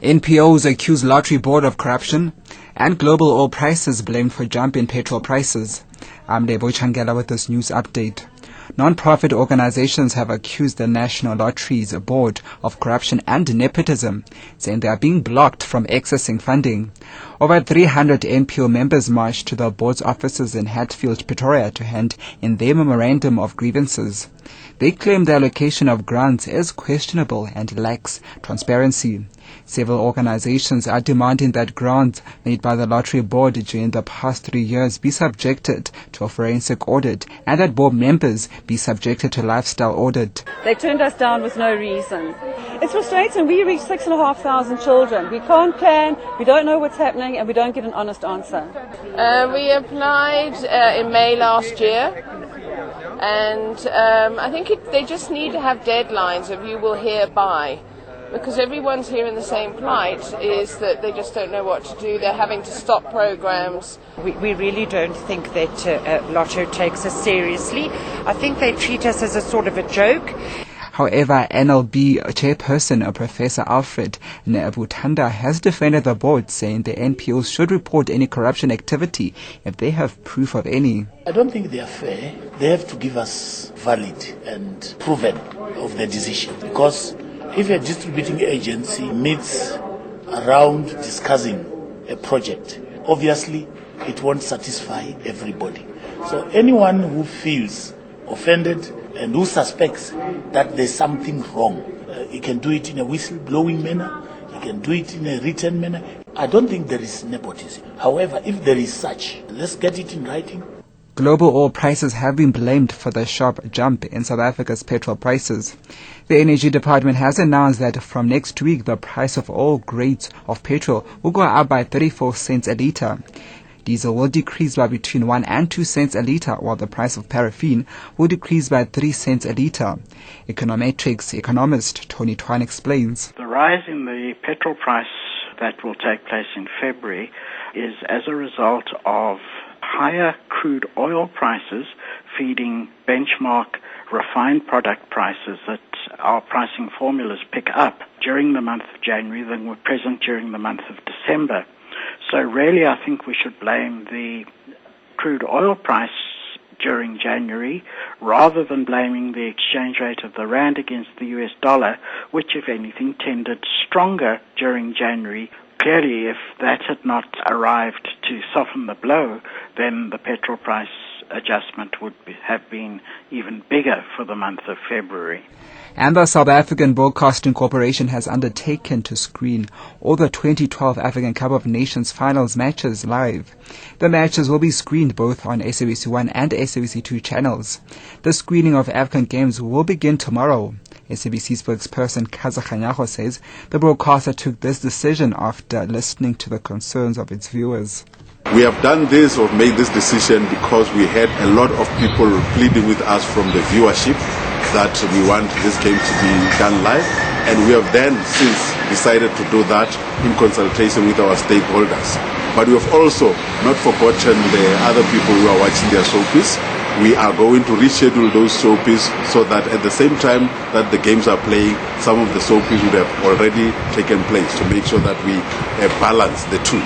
NPOs accuse lottery board of corruption, and global oil prices blamed for jump in petrol prices. I'm Lebo Changela with this news update. Non-profit organizations have accused the National Lotteries Board of corruption and nepotism, saying they are being blocked from accessing funding. Over 300 NPO members marched to the board's offices in Hatfield, Pretoria to hand in their memorandum of grievances. They claim the allocation of grants is questionable and lacks transparency. Several organizations are demanding that grants made by the Lottery Board during the past 3 years be subjected to a forensic audit and that board members be subjected to lifestyle audit. They turned us down with no reason. It's frustrating. We reach 6,500 children. We can't plan, we don't know what's happening, and we don't get an honest answer. We applied in May last year, and I think they just need to have deadlines of you will hear by. Because everyone's here in the same plight, is that they just don't know what to do. They're having to stop programs. We really don't think that Lotto takes us seriously. I think they treat us as a sort of a joke. However, NLB chairperson Professor Alfred Nebutanda has defended the board, saying the NPOs should report any corruption activity if they have proof of any. I don't think they are fair. They have to give us valid and proven of their decision, because if a distributing agency meets around discussing a project, obviously it won't satisfy everybody. So anyone who feels offended and who suspects that there's something wrong, he can do it in a whistleblowing manner, he can do it in a written manner. I don't think there is nepotism. However, if there is such, let's get it in writing. Global oil prices have been blamed for the sharp jump in South Africa's petrol prices. The Energy Department has announced that from next week the price of all grades of petrol will go up by 34 cents a litre. Diesel will decrease by between 1 and 2 cents a litre, while the price of paraffin will decrease by 3 cents a litre. Econometrics economist Tony Twan explains. The rise in the petrol price that will take place in February is as a result of higher crude oil prices feeding benchmark refined product prices that our pricing formulas pick up during the month of January than were present during the month of December. So really I think we should blame the crude oil price during January rather than blaming the exchange rate of the rand against the US dollar, which if anything tended stronger during January. Clearly, if that had not arrived to soften the blow, then the petrol price adjustment would have been even bigger for the month of February. And the South African Broadcasting Corporation has undertaken to screen all the 2012 African Cup of Nations finals matches live. The matches will be screened both on SABC1 and SABC2 channels. The screening of African games will begin tomorrow. SABC spokesperson Kaza Kganyago says the broadcaster took this decision after listening to the concerns of its viewers. We have done this or made this decision because we had a lot of people pleading with us from the viewership that we want this game to be done live, and we have then since decided to do that in consultation with our stakeholders. But we have also not forgotten the other people who are watching their soapies. We are going to reschedule those soapies so that at the same time that the games are playing, some of the soapies would have already taken place to make sure that we balance the two.